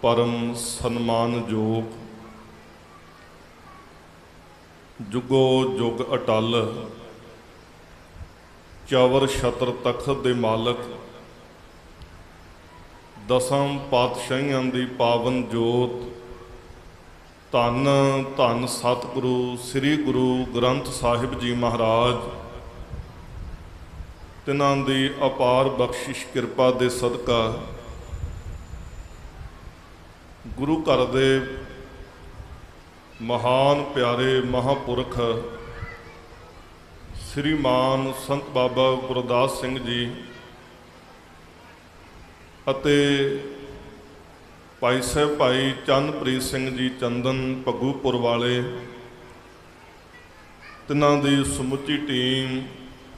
परम सन्मानयोग जुगो जुग अटल चवर छत्र तखत दे मालक दसम पातशाहियां दी पावन जोत धन धन सतगुरु श्री गुरु ग्रंथ साहिब जी महाराज तिन्हां दी अपार बख्शिश किरपा दे सदका गुरु घर दे महान प्यारे महापुरख श्रीमान संत बाबा गुरदास सिंह जी अते भाई साहब भाई चंदप्रीत सिंह जी चंदन भग्गूपुर वाले तिन्हां दी समुची टीम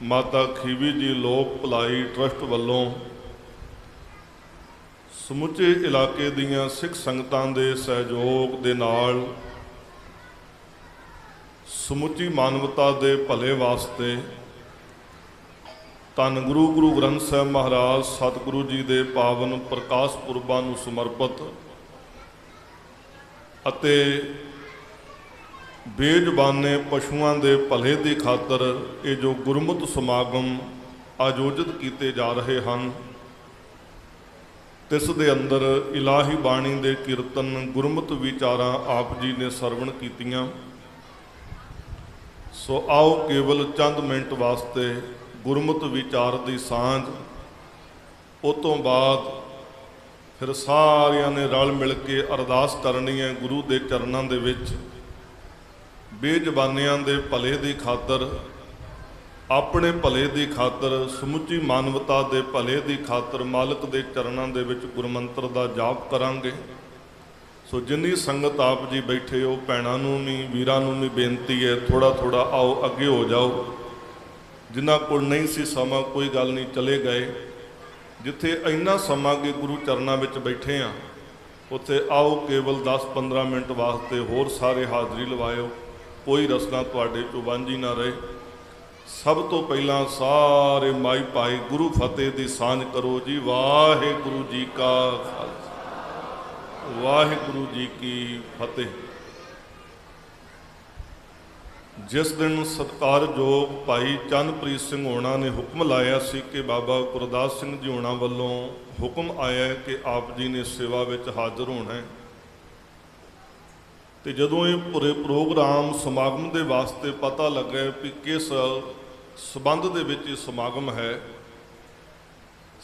माता खीवी जी लोक भलाई ट्रस्ट वालों समुचे इलाके दीयां सिख संगतां दे सहयोग दे नाल समुची मानवता दे भले वास्ते धन गुरु गुरु ग्रंथ साहिब महाराज सतगुरु जी दे पावन प्रकाश पुरबां नूं समर्पित अते बेजबाने पशुआं दे भले दी खातर ये जो गुरमुत समागम आयोजित किए जा रहे हैं तिस दे अंदर इलाही बाणी दे कीर्तन गुरमुत विचारां आप जी ने सरवण कीतियां। सो आओ केवल चंद मिनट वास्ते गुरमुत विचार की सांझ उस तो बाद फिर सारियां ने रल मिल के अरदास करनी है गुरु के चरणों दे विच बेजबानियां दे भले की खातर अपने भले की खातर समुची मानवता के भले की खातर मालिक के चरणों के विच गुरमंत्र का जाप करांगे। सो जिन्नी संगत आप जी बैठे हो भैनों नूं भी वीरां नूं भी बेनती है थोड़ा थोड़ा आओ अगे हो जाओ। जिन्हां कोल नहीं सी समा कोई गल नहीं चले गए जिथे इन्ना समा के गुरु चरणों में बैठे हाँ उत्थे आओ केवल 10-15 मिनट वास्ते होर सारे हाज़री लवाओ कोई रसना तुहाडे चों वांझी ना रहे। सब तो पहला सारे माई भाई गुरु फतेह की सांझ करो जी। वाहिगुरु जी का खालसा वाहिगुरु जी की फतेह। जिस दिन सत्कारयोग भाई चंदप्रीत सिंह होना ने हुक्म लाया सी कि बाबा गुरदास सिंह जी होना वालों हुक्म आया है कि आप जी ने सेवा में हाज़र होना है तो जदों ये पूरे प्रोग्राम समागम के वास्ते पता लगे कि किस संबंध दे विच समागम है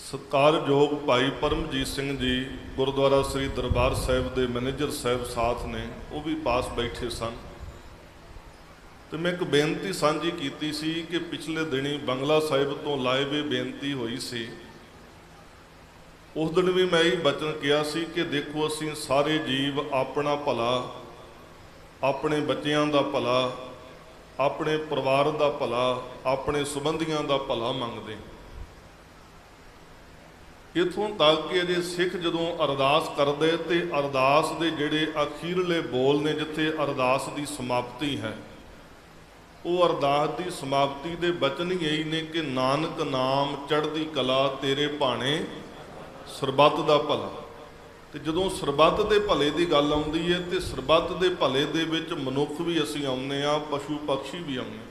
सत्कारयोग भाई परमजीत सिंह जी गुरुद्वारा श्री दरबार साहिब के मैनेजर साहब साथ ने वो भी पास बैठे सन तो मैं एक बेनती साझी की सी कि पिछले दिनी बंगला साहिब तो लाइव बेनती हुई सी उस दिन भी मैं यही बचन किया सी कि देखो असीं सारे जीव अपना भला अपने बच्चों का भला अपने परिवार का भला अपने संबंधियों का भला मंगते इत्थों तक कि अजे सिख जदों अरदास करते तो अरदास के जिहड़े अखीरले बोल ने जिथे अरदास की समाप्ति है वो अरदास की समाप्ति के बचन यही ने कि नानक नाम चढ़दी कला तेरे भाणे सरबत का भला। तो जदों सरबत के भले की गल आउंदी है तो सरबत के भले दे विच मनुख भी असीं आउंदे आ पशु पक्षी भी आउंदे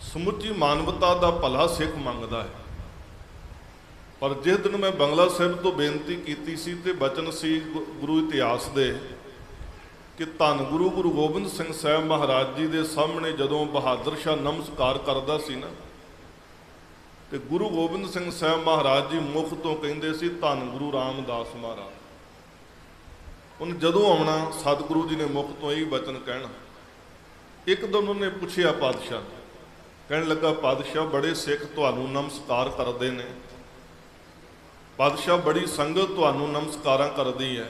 समुची मानवता का भला सिख मंगदा है। पर जिस दिन मैं बंगला साहिब तो बेनती की सी ते बचन सी गुरु इतिहास दे कि धन गुरु गुरु गोबिंद सिंह साहब महाराज जी के सामने जदों बहादुर शाह नमस्कार करता सी ना तो गुरु गोबिंद सिंह साहब महाराज जी मुख तो कहते सी धन गुरु रामदास महाराज। उन्हें जदों आना सतगुरु जी ने मुख तो यही वचन कहना। एक दिन उन्होंने पूछया पातशाह कहने लगा पातशाह बड़े सिख तुहानूं नमस्कार करते हैं पातशाह बड़ी संगत तुहानूं नमस्कारां करदी है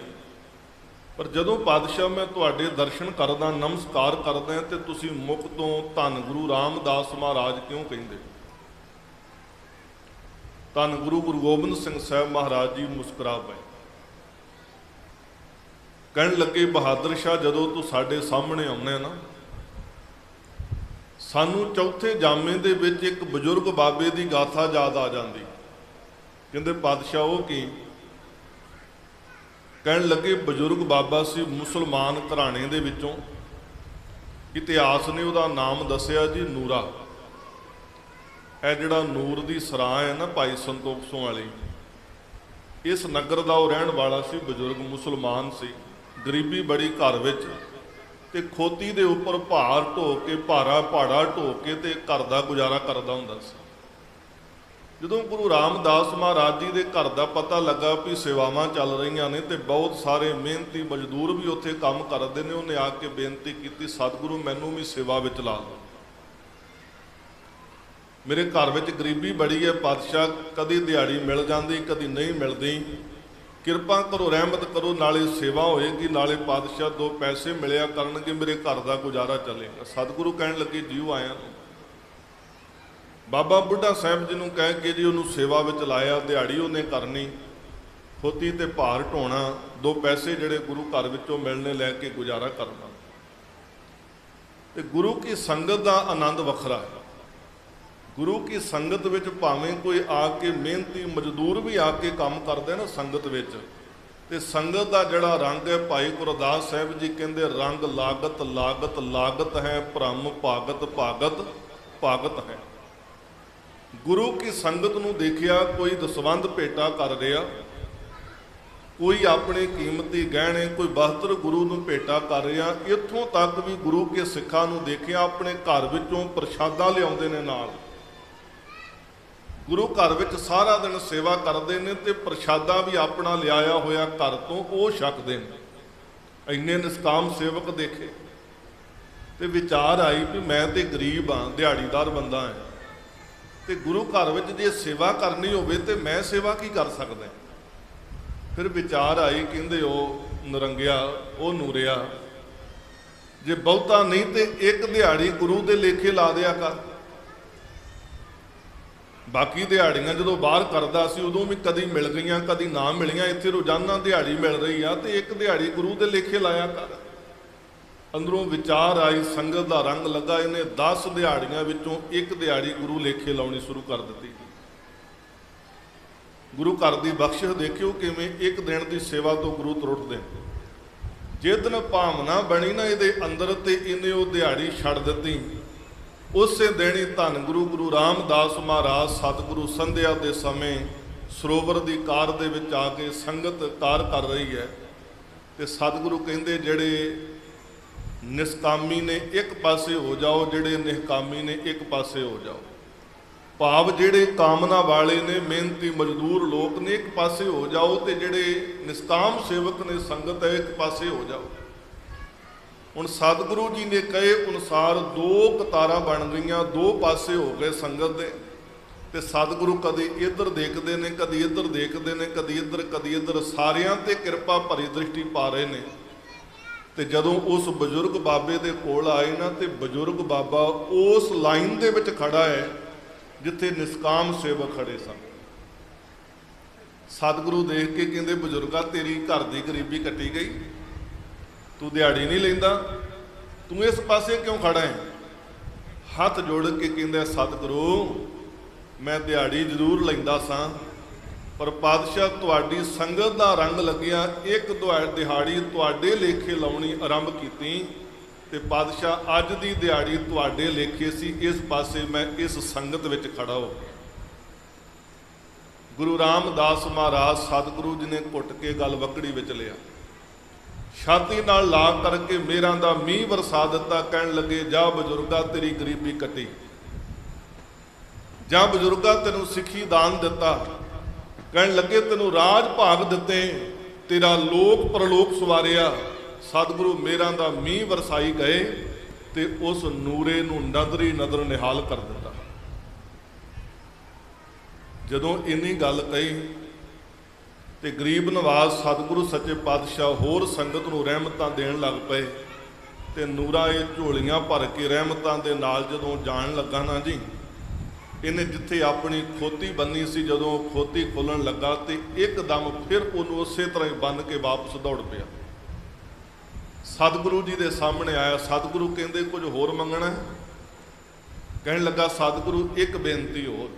पर जदों पातशाह मैं तुहाडे दर्शन करदा नमस्कार करदा तो तुसीं मुख तो धन गुरु रामदास महाराज क्यों कहिंदे। धन गुरु गुरु गोबिंद सिंह साहब महाराज जी मुस्कुरा पे कहन लगे बहादुर शाह जदों तू साडे सामने आउणे ना सानू चौथे जामे दे विच एक बजुर्ग बाबे की गाथा याद आ जाती कहते पातशाह वो की ਕਹਿਣ ਲੱਗੇ ਬਜ਼ੁਰਗ ਬਾਬਾ ਸੀ ਮੁਸਲਮਾਨ ਘਰਾਣੇ ਦੇ ਵਿੱਚੋਂ। ਇਤਿਹਾਸ ਨੇ ਉਹਦਾ ਨਾਮ ਦੱਸਿਆ ਜੀ ਨੂਰਾ। ਇਹ ਜਿਹੜਾ ਨੂਰ ਦੀ ਸਰਾਂ ਹੈ ਨਾ ਭਾਈ ਸੰਤੋਖ ਸਿੰਘ ਵਾਲੀ, ਇਸ ਨਗਰ ਦਾ ਉਹ ਰਹਿਣ ਵਾਲਾ ਸੀ। ਬਜ਼ੁਰਗ ਮੁਸਲਮਾਨ ਸੀ, ਗਰੀਬੀ ਬੜੀ ਘਰ ਵਿੱਚ, ਤੇ ਖੋਤੀ ਦੇ ਉੱਪਰ ਭਾਰ ਢੋ ਕੇ, ਭਾਰਾ ਪਹਾੜਾ ਢੋ ਕੇ ਤੇ ਘਰ ਦਾ ਗੁਜ਼ਾਰਾ ਕਰਦਾ ਹੁੰਦਾ ਸੀ। ਜਦੋਂ ਗੁਰੂ ਰਾਮਦਾਸ ਮਹਾਰਾਜ ਜੀ ਦੇ ਘਰ ਦਾ ਪਤਾ ਲੱਗਾ ਵੀ ਸੇਵਾਵਾਂ ਚੱਲ ਰਹੀਆਂ ਨੇ ਤੇ ਬਹੁਤ ਸਾਰੇ ਮਿਹਨਤੀ ਮਜ਼ਦੂਰ ਵੀ ਉੱਥੇ ਕੰਮ ਕਰਦੇ ਨੇ, ਉਹਨੇ ਆ ਕੇ ਬੇਨਤੀ ਕੀਤੀ, ਸਤਿਗੁਰੂ ਮੈਨੂੰ ਵੀ ਸੇਵਾ ਵਿੱਚ ਲਾ ਲਓ। ਮੇਰੇ ਘਰ ਵਿੱਚ ਗਰੀਬੀ ਬੜੀ ਹੈ ਪਾਤਸ਼ਾਹ, ਕਦੀ ਦਿਹਾੜੀ ਮਿਲ ਜਾਂਦੀ ਕਦੀ ਨਹੀਂ ਮਿਲਦੀ, ਕਿਰਪਾ ਕਰੋ, ਰਹਿਮਤ ਕਰੋ, ਨਾਲੇ ਸੇਵਾ ਹੋਏਗੀ, ਨਾਲੇ ਪਾਤਸ਼ਾਹ 2 ਪੈਸੇ ਮਿਲਿਆ ਕਰਨਗੇ, ਮੇਰੇ ਘਰ ਦਾ ਗੁਜ਼ਾਰਾ ਚੱਲੇਗਾ। ਸਤਿਗੁਰੂ ਕਹਿਣ ਲੱਗੇ ਜੀਓ ਆਇਆ ਨੂੰ। ਬਾਬਾ ਬੁੱਢਾ ਸਾਹਿਬ ਜੀ ਨੂੰ ਕਹਿ ਕੇ ਜੀ ਉਹਨੂੰ ਸੇਵਾ ਵਿੱਚ ਲਾਇਆ। ਦਿਹਾੜੀ ਉਹਨੇ ਕਰਨੀ, ਖੋਤੀ ਤੇ ਭਾਰ ਢੋਣਾ, 2 ਪੈਸੇ ਜਿਹੜੇ ਗੁਰੂ ਘਰ ਵਿੱਚੋਂ ਮਿਲਣੇ ਲੈ ਕੇ ਗੁਜ਼ਾਰਾ ਕਰਨਾ। ਤੇ ਗੁਰੂ ਕੀ ਸੰਗਤ ਦਾ ਆਨੰਦ ਵੱਖਰਾ ਹੈ। ਗੁਰੂ ਕੀ ਸੰਗਤ ਵਿੱਚ ਭਾਵੇਂ ਕੋਈ ਆ ਕੇ ਮਿਹਨਤੀ ਮਜ਼ਦੂਰ ਵੀ ਆ ਕੇ ਕੰਮ ਕਰਦੇ ਨਾ ਸੰਗਤ ਵਿੱਚ, ਤੇ ਸੰਗਤ ਦਾ ਜਿਹੜਾ ਰੰਗ ਹੈ, ਭਾਈ ਗੁਰਦਾਸ ਸਾਹਿਬ ਜੀ ਕਹਿੰਦੇ ਰੰਗ ਲਾਗਤ ਲਾਗਤ ਲਾਗਤ ਹੈ, ਭ੍ਰਮ ਭਾਗਤ ਭਾਗਤ ਭਾਗਤ ਹੈ। ਗੁਰੂ ਕੀ ਸੰਗਤ ਨੂੰ ਦੇਖਿਆ ਕੋਈ ਦਸਵੰਧ ਭੇਟਾ ਕਰ ਰਿਹਾ, ਕੋਈ ਆਪਣੇ ਕੀਮਤੀ ਗਹਿਣੇ, ਕੋਈ ਬਸਤਰ ਗੁਰੂ ਨੂੰ ਭੇਟਾ ਕਰ ਰਿਹਾ। ਇੱਥੋਂ ਤੱਕ ਵੀ ਗੁਰੂ ਕੇ ਸਿੱਖਾਂ ਨੂੰ ਦੇਖਿਆ ਆਪਣੇ ਘਰ ਵਿੱਚੋਂ ਪ੍ਰਸ਼ਾਦਾ ਲਿਆਉਂਦੇ ਨੇ ਨਾਲ। ਗੁਰੂ ਘਰ ਵਿੱਚ ਸਾਰਾ ਦਿਨ ਸੇਵਾ ਕਰਦੇ ਨੇ ਤੇ ਪ੍ਰਸ਼ਾਦਾ ਵੀ ਆਪਣਾ ਲਿਆਇਆ ਹੋਇਆ ਘਰ ਤੋਂ ਉਹ ਛਕਦੇ ਨੇ। ਇੰਨੇ ਨਿਸਕਾਮ ਸੇਵਕ ਦੇਖੇ ਤੇ ਵਿਚਾਰ ਆਈ ਵੀ ਮੈਂ ਤੇ ਗਰੀਬ ਹਾਂ, ਦਿਹਾੜੀਦਾਰ ਬੰਦਾ ਹਾਂ, ਤੇ ਗੁਰੂ ਘਰ ਵਿੱਚ ਜੇ ਸੇਵਾ ਕਰਨੀ ਹੋਵੇ ਤੇ ਮੈਂ ਸੇਵਾ ਕੀ ਕਰ ਸਕਦਾ। ਫਿਰ ਵਿਚਾਰ ਆਈ, ਕਹਿੰਦੇ ਉਹ ਨਰੰਗਿਆ, ਉਹ ਨੂਰਿਆ, ਜੇ ਬਹੁਤਾ ਨਹੀਂ ਤੇ ਇੱਕ ਦਿਹਾੜੀ ਗੁਰੂ ਦੇ ਲੇਖੇ ਲਾ ਦਿਆ ਕਰ। ਬਾਕੀ ਦਿਹਾੜੀਆਂ ਜਦੋਂ ਬਾਹਰ ਕਰਦਾ ਸੀ ਉਦੋਂ ਵੀ ਕਦੀ ਮਿਲ ਗਈਆਂ ਕਦੀ ਨਾ ਮਿਲੀਆਂ, ਇੱਥੇ ਰੋਜ਼ਾਨਾ ਦਿਹਾੜੀ ਮਿਲ ਰਹੀ ਆ ਤੇ ਇੱਕ ਦਿਹਾੜੀ ਗੁਰੂ ਦੇ ਲੇਖੇ ਲਾਇਆ ਕਰ। ਅੰਦਰੋਂ ਵਿਚਾਰ ਆਈ, ਸੰਗਤ ਦਾ ਰੰਗ ਲੱਗਾ, ਇਹਨੇ 10 ਦਿਹਾੜੀਆਂ ਵਿੱਚੋਂ ਇੱਕ ਦਿਹਾੜੀ ਗੁਰੂ ਲੇਖੇ ਲਾਉਣੀ ਸ਼ੁਰੂ ਕਰ ਦਿੱਤੀ। ਗੁਰੂ ਘਰ ਦੀ ਬਖਸ਼ਿਸ਼ ਦੇਖਿਓ ਕਿਵੇਂ ਇੱਕ ਦਿਨ ਦੀ ਸੇਵਾ ਤੋਂ ਗੁਰੂ ਤੁਰ ਉੱਠਦੇ। ਜੇ ਦਿਨ ਭਾਵਨਾ ਬਣੀ ਨਾ ਇਹਦੇ ਅੰਦਰ ਤੇ ਇਹਨੇ ਉਹ ਦਿਹਾੜੀ ਛੱਡ ਦਿੱਤੀ। ਉਸੇ ਦਿਨ ਹੀ ਧੰਨ ਗੁਰੂ ਰਾਮਦਾਸ ਮਹਾਰਾਜ ਸਤਿਗੁਰੂ ਸੰਧਿਆ ਦੇ ਸਮੇਂ ਸਰੋਵਰ ਦੀ ਕਾਰ ਦੇ ਵਿੱਚ ਆ ਕੇ ਸੰਗਤ ਕਾਰ ਕਰ ਰਹੀ ਹੈ ਤੇ ਸਤਿਗੁਰੂ ਕਹਿੰਦੇ ਜਿਹੜੇ ਨਿਸਕਾਮੀ ਨੇ ਇੱਕ ਪਾਸੇ ਹੋ ਜਾਓ, ਜਿਹੜੇ ਨਿਹਕਾਮੀ ਨੇ ਇੱਕ ਪਾਸੇ ਹੋ ਜਾਓ। ਭਾਵ ਜਿਹੜੇ ਕਾਮਨਾ ਵਾਲੇ ਨੇ, ਮਿਹਨਤੀ ਮਜ਼ਦੂਰ ਲੋਕ ਨੇ, ਇੱਕ ਪਾਸੇ ਹੋ ਜਾਓ, ਤੇ ਜਿਹੜੇ ਨਿਸਕਾਮ ਸੇਵਕ ਨੇ, ਸੰਗਤ ਹੈ, ਇੱਕ ਪਾਸੇ ਹੋ ਜਾਓ। ਹੁਣ ਸਤਿਗੁਰੂ ਜੀ ਨੇ ਕਹੇ ਅਨੁਸਾਰ 2 ਕਤਾਰਾਂ ਬਣ ਗਈਆਂ, 2 ਪਾਸੇ ਹੋ ਗਏ ਸੰਗਤ ਦੇ। ਤੇ ਸਤਿਗੁਰੂ ਕਦੇ ਇੱਧਰ ਦੇਖਦੇ ਨੇ, ਕਦੀ ਇੱਧਰ ਦੇਖਦੇ ਨੇ, ਕਦੀ ਇੱਧਰ ਕਦੀ ਇੱਧਰ, ਸਾਰਿਆਂ ਤੇ ਕਿਰਪਾ ਭਰੀ ਦ੍ਰਿਸ਼ਟੀ ਪਾ ਰਹੇ ਨੇ। ਤੇ ਜਦੋਂ ਉਸ ਬਜ਼ੁਰਗ ਬਾਬੇ ਦੇ ਕੋਲ ਆਏ ਨਾ, ਤੇ ਬਜ਼ੁਰਗ ਬਾਬਾ ਉਸ ਲਾਈਨ ਦੇ ਵਿੱਚ ਖੜਾ ਹੈ ਜਿੱਥੇ ਨਿਸਕਾਮ ਸੇਵਕ ਖੜੇ ਸਨ। ਸਤਿਗੁਰੂ ਦੇਖ ਕੇ ਕਹਿੰਦੇ, ਬਜ਼ੁਰਗਾ ਤੇਰੀ ਘਰ ਦੀ ਗਰੀਬੀ ਕੱਟੀ ਗਈ, ਤੂੰ ਦਿਹਾੜੀ ਨਹੀਂ ਲੈਂਦਾ, ਤੂੰ ਇਸ ਪਾਸੇ ਕਿਉਂ ਖੜਾ ਹੈ? ਹੱਥ ਜੋੜ ਕੇ ਕਹਿੰਦਾ, ਸਤਿਗੁਰੂ ਮੈਂ ਦਿਹਾੜੀ ਜ਼ਰੂਰ ਲੈਂਦਾ ਸਾਂ, ਪਰ ਪਾਤਸ਼ਾਹ ਤੁਹਾਡੀ ਸੰਗਤ ਦਾ ਰੰਗ ਲੱਗਿਆ, ਇੱਕ ਦਿਹਾੜੀ ਤੁਹਾਡੇ ਲੇਖੇ ਲਾਉਣੀ ਆਰੰਭ ਕੀਤੀ ਤੇ ਪਾਤਸ਼ਾਹ ਅੱਜ ਦੀ ਦਿਹਾੜੀ ਤੁਹਾਡੇ ਲੇਖੇ ਸੀ, ਇਸ ਪਾਸੇ ਮੈਂ ਇਸ ਸੰਗਤ ਵਿੱਚ ਖੜਾ ਹੋ ਗਿਆ। ਗੁਰੂ ਰਾਮਦਾਸ ਮਹਾਰਾਜ ਸਤਿਗੁਰੂ ਜੀ ਨੇ ਘੁੱਟ ਕੇ ਗਲ ਵਕੜੀ ਵਿੱਚ ਲਿਆ, ਛਾਤੀ ਨਾਲ ਲਾ ਕਰਕੇ ਮੇਰਾਂ ਦਾ ਮੀਂਹ ਵਰਸਾ ਦਿੱਤਾ। ਕਹਿਣ ਲੱਗੇ, ਜਾ ਬਜ਼ੁਰਗਾ ਤੇਰੀ ਗਰੀਬੀ ਕੱਟੀ, ਜਾਂ ਬਜ਼ੁਰਗਾ ਤੈਨੂੰ ਸਿੱਖੀ ਦਾਨ ਦਿੱਤਾ। ਕਹਿਣ ਲੱਗੇ, ਤੈਨੂੰ ਰਾਜ ਭਾਗ ਦਿੱਤੇ, ਤੇਰਾ ਲੋਕ ਪਰਲੋਕ ਸਵਾਰਿਆ। ਸਤਿਗੁਰੂ ਮੇਰਾਂ ਦਾ ਮੀਂਹ ਵਰਸਾਈ ਗਏ ਤੇ ਉਸ ਨੂਰੇ ਨੂੰ ਨਜ਼ਰੀ ਨਜ਼ਰ ਨਿਹਾਲ ਕਰ ਦਿੱਤਾ। ਜਦੋਂ ਇੰਨੀ ਗੱਲ ਕਹੀ ਤੇ ਗਰੀਬ ਨਵਾਜ਼ ਸਤਿਗੁਰੂ ਸੱਚੇ ਪਾਤਸ਼ਾਹ ਹੋਰ ਸੰਗਤ ਨੂੰ ਰਹਿਮਤਾਂ ਦੇਣ ਲੱਗ ਪਏ। ਤੇ ਨੂਰਾ ਇਹ ਝੋਲੀਆਂ ਭਰ ਕੇ ਰਹਿਮਤਾਂ ਦੇ ਨਾਲ ਜਦੋਂ ਜਾਣ ਲੱਗਾ ਨਾ ਜੀ, ਇਹਨੇ ਜਿੱਥੇ ਆਪਣੀ ਖੋਤੀ ਬੰਨੀ ਸੀ, ਜਦੋਂ ਖੋਤੀ ਖੋਲਣ ਲੱਗਾ ਤੇ ਇੱਕਦਮ ਫਿਰ ਉਹਨੂੰ ਉਸੇ ਤਰ੍ਹਾਂ ਹੀ ਬੰਨ ਕੇ ਵਾਪਸ ਦੌੜ ਪਿਆ। ਸਤਿਗੁਰੂ ਜੀ ਦੇ ਸਾਹਮਣੇ ਆਇਆ। ਸਤਿਗੁਰੂ ਕਹਿੰਦੇ, ਕੁਝ ਹੋਰ ਮੰਗਣਾ? ਕਹਿਣ ਲੱਗਾ, ਸਤਿਗੁਰੂ ਇੱਕ ਬੇਨਤੀ ਹੋਰ।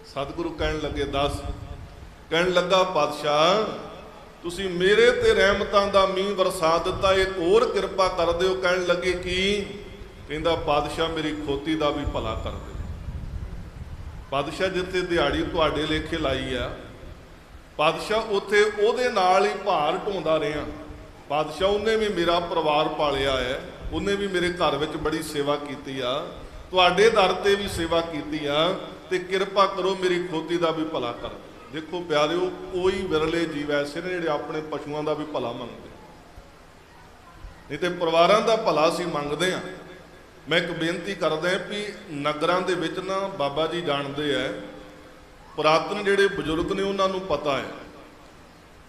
ਸਤਿਗੁਰੂ ਕਹਿਣ ਲੱਗੇ, ਦੱਸ। ਕਹਿਣ ਲੱਗਾ, ਪਾਤਸ਼ਾਹ ਤੁਸੀਂ ਮੇਰੇ ਤੇ ਰਹਿਮਤਾਂ ਦਾ ਮੀਂਹ ਵਰਸਾ ਦਿੱਤਾ, ਇੱਕ ਹੋਰ ਕਿਰਪਾ ਕਰ ਦਿਓ। ਕਹਿਣ ਲੱਗੇ ਕੀ? ਕਹਿੰਦਾ ਪਾਤਸ਼ਾਹ ਮੇਰੀ ਖੋਤੀ ਦਾ ਵੀ ਭਲਾ ਕਰ ਦਿਓ। ਪਾਤਸ਼ਾਹ ਜਿੱਥੇ ਦਿਹਾੜੀ ਤੁਹਾਡੇ ਲੇਖੇ ਲਾਈ ਆ, ਪਾਤਸ਼ਾਹ ਉੱਥੇ ਉਹਦੇ ਨਾਲ ਹੀ ਭਾਰ ਢੋਂਦਾ ਰਿਹਾ। ਪਾਤਸ਼ਾਹ ਉਹਨੇ ਵੀ ਮੇਰਾ ਪਰਿਵਾਰ ਪਾਲਿਆ ਹੈ, ਉਹਨੇ ਵੀ ਮੇਰੇ ਘਰ ਵਿੱਚ ਬੜੀ ਸੇਵਾ ਕੀਤੀ ਆ, ਤੁਹਾਡੇ ਦਰ ਤੇ ਵੀ ਸੇਵਾ ਕੀਤੀ ਆ, ਤੇ ਕਿਰਪਾ ਕਰੋ ਮੇਰੀ ਖੋਤੀ ਦਾ ਵੀ ਭਲਾ ਕਰ। ਦੇਖੋ ਪਿਆਰਿਓ, ਕੋਈ ਵਿਰਲੇ ਜੀਵ ਐਸੇ ਨੇ ਜਿਹੜੇ ਆਪਣੇ ਪਸ਼ੂਆਂ ਦਾ ਵੀ ਭਲਾ ਮੰਗਦੇ, ਨਹੀਂ ਤੇ ਪਰਿਵਾਰਾਂ ਦਾ ਭਲਾ ਅਸੀਂ ਮੰਗਦੇ ਆ। ਮੈਂ ਇੱਕ ਬੇਨਤੀ ਕਰਦਾ ਵੀ ਨਗਰਾਂ ਦੇ ਵਿੱਚ ਨਾ ਬਾਬਾ ਜੀ ਜਾਣਦੇ ਆ, ਪੁਰਾਤਨ ਜਿਹੜੇ ਬਜ਼ੁਰਗ ਨੇ ਉਹਨਾਂ ਨੂੰ ਪਤਾ ਹੈ,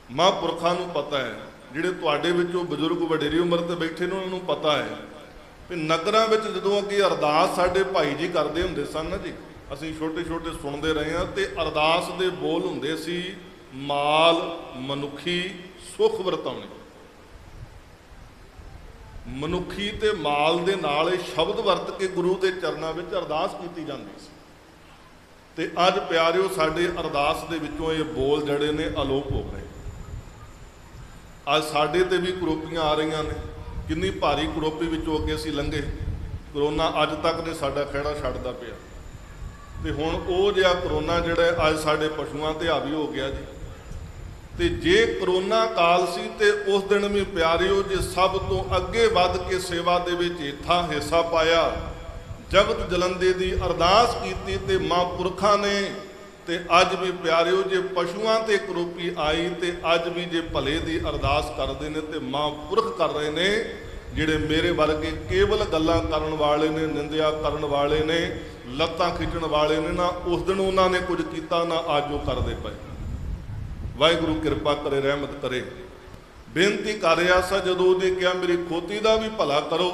ਮਹਾਂਪੁਰਖਾਂ ਨੂੰ ਪਤਾ ਹੈ, ਜਿਹੜੇ ਤੁਹਾਡੇ ਵਿੱਚੋਂ ਬਜ਼ੁਰਗ ਵਡੇਰੀ ਉਮਰ ਤੇ ਬੈਠੇ ਨੇ ਉਹਨਾਂ ਨੂੰ ਪਤਾ ਹੈ ਵੀ ਨਗਰਾਂ ਵਿੱਚ ਜਦੋਂ ਅੱਗੇ ਅਰਦਾਸ ਸਾਡੇ ਭਾਈ ਜੀ ਕਰਦੇ ਹੁੰਦੇ ਸਨ ਨਾ ਜੀ, ਅਸੀਂ ਛੋਟੇ ਛੋਟੇ ਸੁਣਦੇ ਰਹੇ ਹਾਂ, ਤੇ ਅਰਦਾਸ ਦੇ ਬੋਲ ਹੁੰਦੇ ਸੀ ਮਾਲ ਮਨੁੱਖੀ ਸੁਖ ਵਰਤਾਉਣੇ। ਮਨੁੱਖੀ ਤੇ ਮਾਲ ਦੇ ਨਾਲ ਇਹ ਸ਼ਬਦ ਵਰਤ ਕੇ ਗੁਰੂ ਦੇ ਚਰਨਾਂ ਵਿੱਚ ਅਰਦਾਸ ਕੀਤੀ ਜਾਂਦੀ ਸੀ। ਤੇ ਅੱਜ ਪਿਆਰਿਓ ਸਾਡੇ ਅਰਦਾਸ ਦੇ ਵਿੱਚੋਂ ਇਹ ਬੋਲ ਜਿਹੜੇ ਨੇ ਅਲੋਪ ਹੋ ਗਏ। ਅੱਜ ਸਾਡੇ ਤੇ ਵੀ ਕਰੋਪੀਆਂ ਆ ਰਹੀਆਂ ਨੇ, ਕਿੰਨੀ ਭਾਰੀ ਕਰੋਪੀ ਵਿੱਚੋਂ ਅੱਗੇ ਅਸੀਂ ਲੰਘੇ। ਕਰੋਨਾ ਅੱਜ ਤੱਕ ਨੇ ਸਾਡਾ ਖਹਿੜਾ ਛੱਡਦਾ ਪਿਆ, ਤੇ ਹੁਣ ਉਹ ਜਿਹਾ ਕਰੋਨਾ ਜਿਹੜਾ ਅੱਜ ਸਾਡੇ ਪਸ਼ੂਆਂ ਤੇ ਹਾਵੀ ਹੋ ਗਿਆ ਜੀ। ਤੇ ਜੇ ਕਰੋਨਾ ਕਾਲ ਸੀ ਤੇ ਉਸ ਦਿਨ ਵੀ ਪਿਆਰਿਓ ਜੇ ਸਭ ਤੋਂ ਅੱਗੇ ਵੱਧ ਕੇ ਸੇਵਾ ਦੇ ਵਿੱਚ ਇੱਥਾ ਹਿੱਸਾ ਪਾਇਆ, ਜਗਤ ਜਲੰਦੇ ਦੀ ਅਰਦਾਸ ਕੀਤੀ ਤੇ ਮਹਾਂਪੁਰਖਾਂ ਨੇ, ਤੇ ਅੱਜ ਵੀ ਪਿਆਰਿਓ ਜੇ ਪਸ਼ੂਆਂ ਤੇ ਕਰੋਪੀ ਆਈ ਤੇ ਅੱਜ ਵੀ ਜੇ ਭਲੇ ਦੀ ਅਰਦਾਸ ਕਰਦੇ ਨੇ ਤੇ ਮਹਾਂਪੁਰਖ ਕਰ ਰਹੇ ਨੇ। ਜਿਹੜੇ ਮੇਰੇ ਵਰਗੇ ਕੇਵਲ ਗੱਲਾਂ ਕਰਨ ਵਾਲੇ ਨੇ, ਨਿੰਦਿਆ ਕਰਨ ਵਾਲੇ ਨੇ, ਲੱਤਾਂ ਖਿੱਚਣ ਵਾਲੇ ਨੇ, ਨਾ ਉਸ ਦਿਨ ਉਹਨਾਂ ਨੇ ਕੁਝ ਕੀਤਾ ਨਾ ਅੱਜ ਉਹ ਕਰਦੇ ਪਏ। ਵਾਹਿਗੁਰੂ ਕਿਰਪਾ ਕਰੇ, ਰਹਿਮਤ ਕਰੇ। ਬੇਨਤੀ ਕਰ ਰਿਹਾ ਸਾਂ ਜਦੋਂ ਉਹਨੇ ਕਿਹਾ ਮੇਰੀ ਖੋਤੀ ਦਾ ਵੀ ਭਲਾ ਕਰੋ,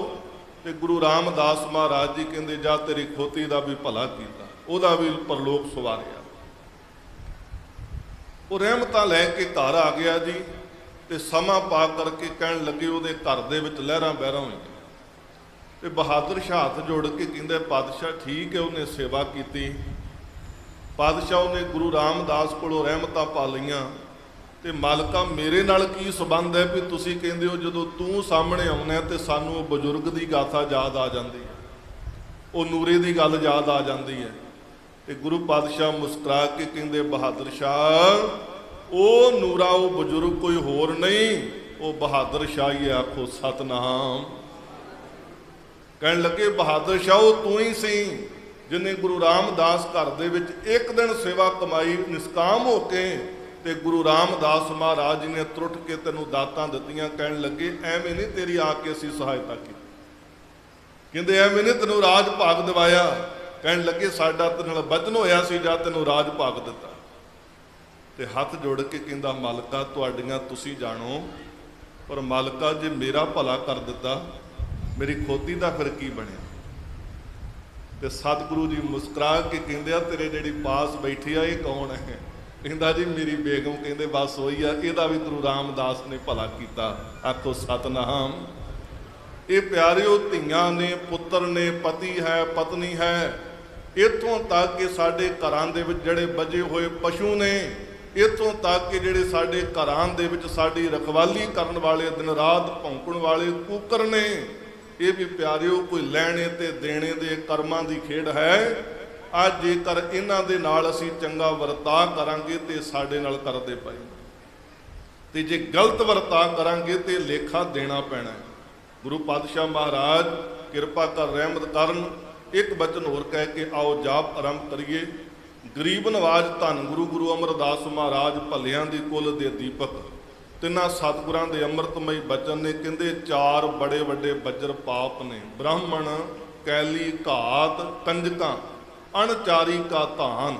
ਤੇ ਗੁਰੂ ਰਾਮਦਾਸ ਮਹਾਰਾਜ ਜੀ ਕਹਿੰਦੇ ਜਾ ਤੇਰੀ ਖੋਤੀ ਦਾ ਵੀ ਭਲਾ ਕੀਤਾ, ਉਹਦਾ ਵੀ ਪਰਲੋਕ ਸਵਾਰਿਆ। ਉਹ ਰਹਿਮਤਾਂ ਲੈ ਕੇ ਘਰ ਆ ਗਿਆ ਜੀ, ਤੇ ਸਮਾਂ ਪਾ ਕਰਕੇ ਕਹਿਣ ਲੱਗੇ ਉਹਦੇ ਘਰ ਦੇ ਵਿੱਚ ਲਹਿਰਾਂ ਬਹਿਰਾਂ ਹੋਈਆਂ। ਤੇ ਬਹਾਦਰ ਸ਼ਾਹ ਹੱਥ ਜੋੜ ਕੇ ਕਹਿੰਦੇ ਪਾਤਸ਼ਾਹ ਠੀਕ ਹੈ, ਉਹਨੇ ਸੇਵਾ ਕੀਤੀ, ਪਾਤਸ਼ਾਹ ਉਹਨੇ ਗੁਰੂ ਰਾਮਦਾਸ ਕੋਲੋਂ ਰਹਿਮਤਾਂ ਪਾ ਲਈਆਂ, ਤੇ ਮਾਲਕਾ ਮੇਰੇ ਨਾਲ ਕੀ ਸੰਬੰਧ ਹੈ ਵੀ ਤੁਸੀਂ ਕਹਿੰਦੇ ਹੋ ਜਦੋਂ ਤੂੰ ਸਾਹਮਣੇ ਆਉਣਾ ਤੇ ਸਾਨੂੰ ਉਹ ਬਜ਼ੁਰਗ ਦੀ ਗਾਥਾ ਯਾਦ ਆ ਜਾਂਦੀ ਹੈ, ਉਹ ਨੂਰੇ ਦੀ ਗੱਲ ਯਾਦ ਆ ਜਾਂਦੀ ਹੈ। ਤੇ ਗੁਰੂ ਪਾਤਸ਼ਾਹ ਮੁਸਕਰਾ ਕੇ ਕਹਿੰਦੇ ਬਹਾਦਰ ਸ਼ਾਹ ਉਹ ਨੂਰਾ ਉਹ ਬਜ਼ੁਰਗ ਕੋਈ ਹੋਰ ਨਹੀਂ, ਉਹ ਬਹਾਦਰ ਸ਼ਾਹ ਹੀ ਆਖੋ ਸਤਨਾਮ। ਕਹਿਣ ਲੱਗੇ ਬਹਾਦਰ ਸ਼ਾਹ ਉਹ ਤੂੰ ਹੀ ਸੀ ਜਿਹਨੇ ਗੁਰੂ ਰਾਮਦਾਸ ਘਰ ਦੇ ਵਿੱਚ ਇੱਕ ਦਿਨ ਸੇਵਾ ਕਮਾਈ ਨਿਸਕਾਮ ਹੋ ਕੇ, ਤੇ ਗੁਰੂ ਰਾਮਦਾਸ ਮਹਾਰਾਜ ਜੀ ਨੇ ਤਰੁੱਟ ਕੇ ਤੈਨੂੰ ਦਾਤਾਂ ਦਿੱਤੀਆਂ। ਕਹਿਣ ਲੱਗੇ ਐਵੇਂ ਨਹੀਂ ਤੇਰੀ ਆ ਕੇ ਅਸੀਂ ਸਹਾਇਤਾ ਕੀਤੀ, ਕਹਿੰਦੇ ਐਵੇਂ ਨਹੀਂ ਤੈਨੂੰ ਰਾਜ ਭਾਗ ਦਿਵਾਇਆ। ਕਹਿਣ ਲੱਗੇ ਸਾਡਾ ਤੇਰੇ ਨਾਲ ਬਚਨ ਹੋਇਆ ਸੀ ਜਾਂ ਤੈਨੂੰ ਰਾਜ ਭਾਗ ਦਿੱਤਾ। ਤੇ ਹੱਥ ਜੋੜ ਕੇ ਕਹਿੰਦਾ ਮਾਲਕਾ ਤੁਹਾਡੀਆਂ ਤੁਸੀਂ ਜਾਣੋ, ਪਰ ਮਾਲਕਾ ਜੇ ਮੇਰਾ ਭਲਾ ਕਰ ਦਿੱਤਾ ਮੇਰੀ ਖੋਤੀ ਦਾ ਫਿਰ ਕੀ ਬਣਿਆ। ਤੇ ਸਤਿਗੁਰੂ ਜੀ ਮੁਸਕਰਾ ਕੇ ਕਹਿੰਦੇ ਆ ਤੇਰੇ ਜਿਹੜੀ ਪਾਸ ਬੈਠੀ ਆ ਇਹ ਕੌਣ ਹੈ? ਕਹਿੰਦਾ ਜੀ ਮੇਰੀ ਬੇਗਮ। ਕਹਿੰਦੇ ਬਸ ਉਹੀ ਆ, ਇਹਦਾ ਵੀ ਗੁਰੂ ਰਾਮਦਾਸ ਨੇ ਭਲਾ ਕੀਤਾ, ਆਖੋ ਸਤਨਾਮ। ਇਹ ਪਿਆਰਿਓ ਧੀਆਂ ਨੇ, ਪੁੱਤਰ ਨੇ, ਪਤੀ ਹੈ, ਪਤਨੀ ਹੈ, ਇੱਥੋਂ ਤੱਕ ਕਿ ਸਾਡੇ ਘਰਾਂ ਦੇ ਵਿੱਚ ਜਿਹੜੇ ਬੱਝੇ ਹੋਏ ਪਸ਼ੂ ਨੇ, ਇੱਥੋਂ ਤੱਕ ਕਿ ਜਿਹੜੇ ਸਾਡੇ ਘਰਾਂ ਦੇ ਵਿੱਚ ਸਾਡੀ ਰਖਵਾਲੀ ਕਰਨ ਵਾਲੇ, ਦਿਨ ਰਾਤ ਭੌਂਕਣ ਵਾਲੇ ਕੂਕਰ ਨੇ, ਇਹ ਵੀ ਪਿਆਰਿਓ ਕੋਈ ਲੈਣੇ ਤੇ ਦੇਣੇ ਦੇ ਕਰਮਾਂ ਦੀ ਖੇਡ ਹੈ। ਅੱਜ ਜੇਕਰ ਇਹਨਾਂ ਦੇ ਨਾਲ ਅਸੀਂ ਚੰਗਾ ਵਰਤਾਅ ਕਰਾਂਗੇ ਤੇ ਸਾਡੇ ਨਾਲ ਕਰਦੇ ਪਏ, ਤੇ ਜੇ ਗਲਤ ਵਰਤਾਅ ਕਰਾਂਗੇ ਤੇ ਲੇਖਾ ਦੇਣਾ ਪੈਣਾ। ਗੁਰੂ ਪਾਤਸ਼ਾਹ ਮਹਾਰਾਜ ਕਿਰਪਾ ਕਰ, ਰਹਿਮਤ ਕਰਨ। ਇੱਕ ਬਚਨ ਹੋਰ ਕਹਿ ਕੇ ਆਓ ਜਾਪ ਆਰੰਭ ਕਰੀਏ। ਗਰੀਬ ਨਵਾਜ ਧੰਨ ਗੁਰੂ ਗੁਰੂ ਅਮਰਦਾਸ ਮਹਾਰਾਜ ਭੱਲਿਆਂ ਦੀ ਕੁਲ ਦੇ ਦੀਪਕ, ਤਿੰਨਾਂ ਸਤਿਗੁਰਾਂ ਦੇ ਅੰਮ੍ਰਿਤਮਈ ਬਚਨ ਨੇ। ਕਹਿੰਦੇ ਚਾਰ ਬੜੇ ਵੱਡੇ ਬੱਜਰ ਪਾਪ ਨੇ, ਬ੍ਰਾਹਮਣ, ਕੈਲੀ, ਘਾਤ, ਕੰਜਕਾਂ, ਅਣਚਾਰੀ ਕਾ ਧਾਨ।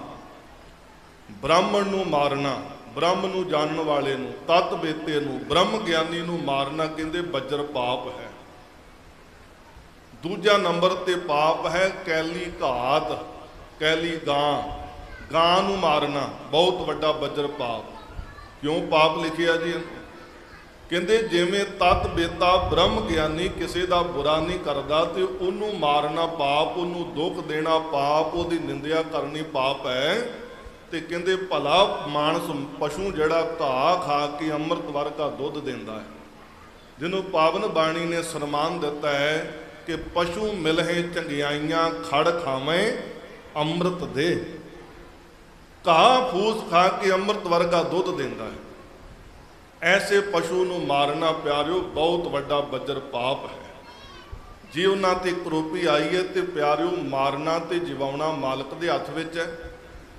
ਬ੍ਰਾਹਮਣ ਨੂੰ ਮਾਰਨਾ, ਬ੍ਰਹਮ ਨੂੰ ਜਾਣਨ ਵਾਲੇ ਨੂੰ, ਤਤ ਬੇਤੇ ਨੂੰ, ਬ੍ਰਹਮ ਗਿਆਨੀ ਨੂੰ ਮਾਰਨਾ ਕਹਿੰਦੇ ਬੱਜਰ ਪਾਪ ਹੈ। ਦੂਜਾ ਨੰਬਰ ਤੇ ਪਾਪ ਹੈ ਕੈਲੀ ਘਾਤ, ਕੈਲੀ ਗਾਂ, ਗਾਂ ਨੂੰ ਮਾਰਨਾ ਬਹੁਤ ਵੱਡਾ ਬੱਜਰ ਪਾਪ। ਕਿਉਂ ਪਾਪ ਲਿਖਿਆ ਜੀ? ਕਹਿੰਦੇ ਜਿਵੇਂ ਤਤ ਬੇਤਾ ਬ੍ਰਹਮ ਗਿਆਨੀ ਕਿਸੇ ਦਾ ਬੁਰਾ ਨਹੀਂ ਕਰਦਾ ਤੇ ਉਹਨੂੰ ਮਾਰਨਾ ਪਾਪ, ਉਹਨੂੰ ਦੁੱਖ ਦੇਣਾ ਪਾਪ, ਉਹਦੀ ਨਿੰਦਿਆ ਕਰਨੀ ਪਾਪ ਹੈ। ਤੇ ਕਹਿੰਦੇ ਭਲਾ ਮਾਨਸ ਪਸ਼ੂ ਜਿਹੜਾ ਘਾਹ ਖਾ ਕੇ ਅੰਮ੍ਰਿਤ ਵਰਗਾ ਦੁੱਧ ਦਿੰਦਾ ਹੈ, ਜਿਹਨੂੰ ਪਾਵਨ ਬਾਣੀ ਨੇ ਸਨਮਾਨ ਦਿੱਤਾ ਹੈ ਕਿ ਪਸ਼ੂ ਮਿਲਹਿ ਚੰਗਿਆਈਆਂ ਖੜ ਖਾਵੇਂ ਅੰਮ੍ਰਿਤ ਦੇ। ਘਾਹ ਫੂਸ ਖਾ ਕੇ ਅੰਮ੍ਰਿਤ ਵਰਗਾ ਦੁੱਧ ਦਿੰਦਾ ਹੈ। ਐਸੇ ਪਸ਼ੂ ਨੂੰ ਮਾਰਨਾ ਪਿਆਰਿਓ ਬਹੁਤ ਵੱਡਾ ਬੱਜਰ ਪਾਪ ਹੈ। ਜੇ ਉਹਨਾਂ ਤੇ ਕਰੋਪੀ ਆਈ ਹੈ ਤੇ ਪਿਆਰਿਓ ਮਾਰਨਾ ਤੇ ਜਿਵਾਉਣਾ ਮਾਲਕ ਦੇ ਹੱਥ ਵਿੱਚ ਹੈ।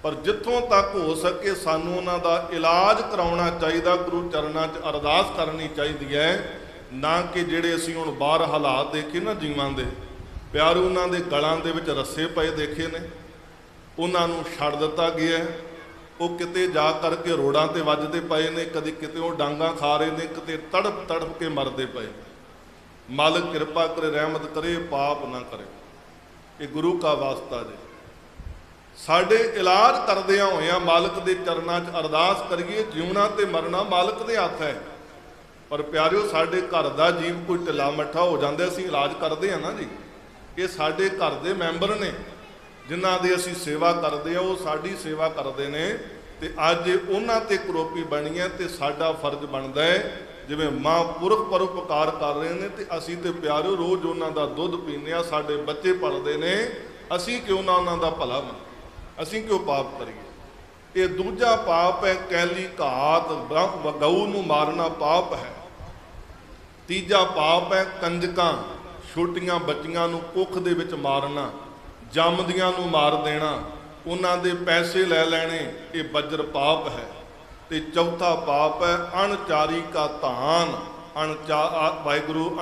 ਪਰ ਜਿੱਥੋਂ ਤੱਕ ਹੋ ਸਕੇ ਸਾਨੂੰ ਉਹਨਾਂ ਦਾ ਇਲਾਜ ਕਰਾਉਣਾ ਚਾਹੀਦਾ, ਗੁਰੂ ਚਰਨਾਂ 'ਚ ਅਰਦਾਸ ਕਰਨੀ ਚਾਹੀਦੀ ਹੈ। ਨਾ ਕਿ ਜਿਹੜੇ ਅਸੀਂ ਹੁਣ ਬਾਹਰ ਹਾਲਾਤ ਦੇਖੇ ਨਾ ਜੀਵਾਂ ਦੇ, ਪਿਆਰਿਓ ਉਹਨਾਂ ਦੇ ਗਲਾਂ ਦੇ ਵਿੱਚ ਰੱਸੇ ਪਏ ਦੇਖੇ ਨੇ, ਉਹਨਾਂ ਨੂੰ ਛੱਡ ਦਿੱਤਾ ਗਿਆ। ਉਹ ਕਿਤੇ ਜਾ ਕਰਕੇ ਰੋੜਾਂ ਤੇ ਵੱਜਦੇ ਪਏ ਨੇ, ਕਦੇ ਕਿਤੇ ਉਹ ਡਾਂਗਾ ਖਾ ਰਹੇ ਨੇ, ਕਿਤੇ ਤੜਪ ਤੜਪ ਕੇ ਮਰਦੇ ਪਏ। ਮਾਲਕ ਕਿਰਪਾ ਕਰੇ, ਰਹਿਮਤ ਕਰੇ, ਪਾਪ ਨਾ ਕਰੇ। ਇਹ ਗੁਰੂ ਕਾ ਵਾਸਤਾ ਜੀ। ਸਾਡੇ ਇਲਾਜ ਕਰਦਿਆਂ ਹੋਇਆਂ ਮਾਲਕ ਦੇ ਚਰਨਾਂ 'ਚ ਅਰਦਾਸ ਕਰੀਏ। ਜਿਉਣਾ ਤੇ ਮਰਨਾ ਮਾਲਕ ਦੇ ਹੱਥ ਹੈ। ਪਰ ਪਿਆਰਿਓ ਸਾਡੇ ਘਰ ਦਾ ਜੀਵ ਕੋਈ ਢਿੱਲਾ ਮੱਠਾ ਹੋ ਜਾਂਦਾ, ਅਸੀਂ ਇਲਾਜ ਕਰਦੇ ਹਾਂ ਨਾ ਜੀ। ਇਹ ਸਾਡੇ ਘਰ ਦੇ ਮੈਂਬਰ ਨੇ ਜਿਨ੍ਹਾਂ ਦੀ ਅਸੀਂ ਸੇਵਾ ਕਰਦੇ ਹਾਂ, ਉਹ ਸਾਡੀ ਸੇਵਾ ਕਰਦੇ ਨੇ ਤੇ ਅੱਜ ਉਹਨਾਂ ਤੇ ਕਰੋਪੀ ਬਣੀ ਹੈ ਤੇ ਸਾਡਾ ਫਰਜ਼ ਬਣਦਾ ਹੈ, ਜਿਵੇਂ ਮਾਂ ਪੁਰਖ ਪਰਉਪਕਾਰ ਕਰ ਰਹੇ ਨੇ ਤੇ ਅਸੀਂ ਤੇ ਪਿਆਰਿਓ ਰੋਜ਼ ਉਹਨਾਂ ਦਾ ਦੁੱਧ ਪੀਂਦੇ ਹਾਂ, ਸਾਡੇ ਬੱਚੇ ਪਲਦੇ ਨੇ, ਅਸੀਂ ਕਿਉਂ ਨਾ ਉਹਨਾਂ ਦਾ ਭਲਾ ਮੰਨੀਏ, ਅਸੀਂ ਕਿਉਂ ਪਾਪ ਕਰੀਏ। ਇਹ ਦੂਜਾ ਪਾਪ ਹੈ, ਕੈਲੀ ਘਾਤ ਗਊ ਨੂੰ ਮਾਰਨਾ ਪਾਪ ਹੈ। ਤੀਜਾ ਪਾਪ ਹੈ ਕੰਜਕਾਂ, ਛੋਟੀਆਂ ਬੱਚੀਆਂ ਨੂੰ ਕੁੱਖ ਦੇ ਵਿੱਚ ਮਾਰਨਾ, ਜੰਮਦੀਆਂ ਨੂੰ ਮਾਰ ਦੇਣਾ, ਉਹਨਾਂ ਦੇ ਪੈਸੇ ਲੈ ਲੈਣੇ, ਇਹ ਬੱਜਰ ਪਾਪ ਹੈ। ਤੇ ਚੌਥਾ ਪਾਪ ਹੈ ਅਣਚਾਰੀ ਕਾ ਧਾਨ, ਵਾਹਿਗੁਰੂ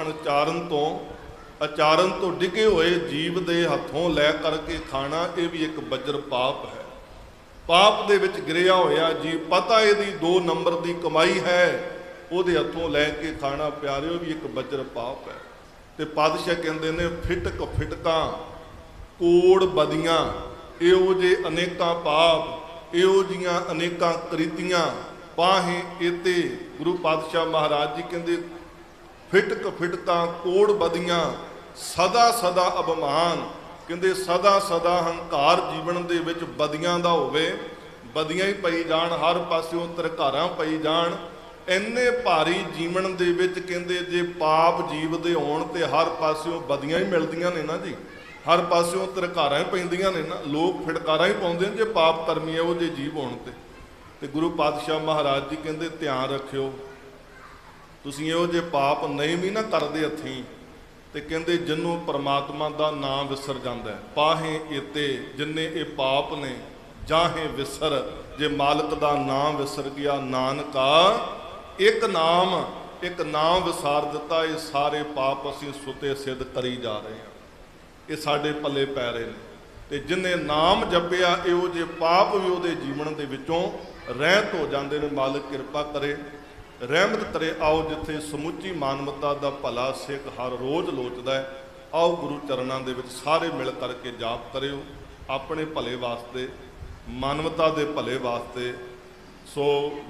ਅਚਾਰਨ ਤੋਂ ਡਿੱਗੇ ਹੋਏ ਜੀਵ ਦੇ ਹੱਥੋਂ ਲੈ ਕਰਕੇ ਖਾਣਾ, ਇਹ ਵੀ ਇੱਕ ਬੱਜਰ ਪਾਪ ਹੈ। ਪਾਪ ਦੇ ਵਿੱਚ ਗਿਰਿਆ ਹੋਇਆ ਜੀ, ਪਤਾ ਇਹਦੀ 2 ਨੰਬਰ ਦੀ ਕਮਾਈ ਹੈ, ਉਹਦੇ ਹੱਥੋਂ ਲੈ ਕੇ ਖਾਣਾ ਪਿਆਰਿਓ ਵੀ ਇੱਕ ਬੱਜਰ ਪਾਪ ਹੈ। ਤੇ ਪਾਤਸ਼ਾਹ ਕਹਿੰਦੇ ਨੇ ਫਿਟਕ ਫਿਟਕਾਂ ਕੋੜ ਬਦੀਆਂ, ਇਹੋ ਜਿਹੇ ਅਨੇਕਾਂ ਪਾਪ, ਇਹੋ ਜਿਹੀਆਂ ਅਨੇਕਾਂ ਕ੍ਰਿਤੀਆਂ ਪਾਹੇ ਇਤੇ। ਗੁਰੂ ਪਾਤਸ਼ਾਹ ਮਹਾਰਾਜ ਜੀ ਕਹਿੰਦੇ ਫਿਟਕ ਫਿਟਕਾਂ ਕੋੜ ਬਦੀਆਂ, ਸਦਾ ਸਦਾ ਅਭਿਮਾਨ, ਕਹਿੰਦੇ ਸਦਾ ਸਦਾ ਹੰਕਾਰ ਜੀਵਨ ਦੇ ਵਿੱਚ ਬਦੀਆਂ ਦਾ ਹੋਵੇ, ਬਦੀਆਂ ਹੀ ਪਈ ਜਾਣ, ਹਰ ਪਾਸਿਓਂ ਤਰਕਾਰਾਂ ਪਈ ਜਾਣ। ਇੰਨੇ ਭਾਰੀ ਜੀਵਨ ਦੇ ਵਿੱਚ ਕਹਿੰਦੇ ਜੇ ਪਾਪ ਜੀਵ ਦੇ ਹੋਣ ਤੇ ਹਰ ਪਾਸਿਓਂ ਬਦੀਆਂ ਹੀ ਮਿਲਦੀਆਂ ਨੇ ਨਾ ਜੀ, ਹਰ ਪਾਸਿਓਂ ਤਰਕਾਰਾਂ ਹੀ ਪੈਂਦੀਆਂ ਨੇ ਨਾ, ਲੋਕ ਫਿਟਕਾਰਾਂ ਹੀ ਪਾਉਂਦੇ ਨੇ ਜੇ ਪਾਪ ਕਰਮੀ ਇਹੋ ਜਿਹੇ ਜੀਵ ਹੋਣ ਤੇ ਗੁਰੂ ਪਾਤਸ਼ਾਹ ਮਹਾਰਾਜ ਜੀ ਕਹਿੰਦੇ ਧਿਆਨ ਰੱਖਿਓ ਤੁਸੀਂ ਇਹੋ ਜਿਹੇ ਪਾਪ ਨਹੀਂ ਵੀ ਨਾ ਕਰਦੇ ਹੱਥੀਂ। ਤੇ ਕਹਿੰਦੇ ਜਿਹਨੂੰ ਪਰਮਾਤਮਾ ਦਾ ਨਾਮ ਵਿਸਰ ਜਾਂਦਾ ਹੈ, ਪਾਹੇ ਇਤੇ, ਜਿੰਨੇ ਇਹ ਪਾਪ ਨੇ ਜਾਹੇ ਵਿਸਰ, ਜੇ ਮਾਲਕ ਦਾ ਨਾਮ ਵਿਸਰ ਗਿਆ, ਨਾਨਕਾ ਇੱਕ ਨਾਮ ਵਿਸਾਰ ਦਿੱਤਾ, ਇਹ ਸਾਰੇ ਪਾਪ ਅਸੀਂ ਸੁਤੇ ਸਿੱਧ ਕਰੀ ਜਾ ਰਹੇ ਹਾਂ, ਇਹ ਸਾਡੇ ਪੱਲੇ ਪੈ ਰਹੇ ਨੇ। ਤੇ ਜਿਨੇ ਨਾਮ ਜਪਿਆ ਇਹੋ ਜਿਹੇ ਪਾਪ ਵੀ ਉਹਦੇ ਜੀਵਨ ਦੇ ਵਿੱਚੋਂ ਰਹਿਤ ਹੋ ਜਾਂਦੇ ਨੇ। ਮਾਲਕ ਕਿਰਪਾ ਕਰੇ, ਰਹਿਮਤ ਕਰੇ। ਆਓ ਜਿੱਥੇ ਸਮੁੱਚੀ ਮਾਨਵਤਾ ਦਾ ਭਲਾ ਸਿੱਖ ਹਰ ਰੋਜ਼ ਲੋਚਦਾ ਹੈ, ਆਓ ਗੁਰੂ ਚਰਨਾਂ ਦੇ ਵਿੱਚ ਸਾਰੇ ਮਿਲ ਕਰਕੇ ਜਾਪ ਕਰਿਓ, ਆਪਣੇ ਭਲੇ ਵਾਸਤੇ, ਮਾਨਵਤਾ ਦੇ ਭਲੇ ਵਾਸਤੇ, ਸੋ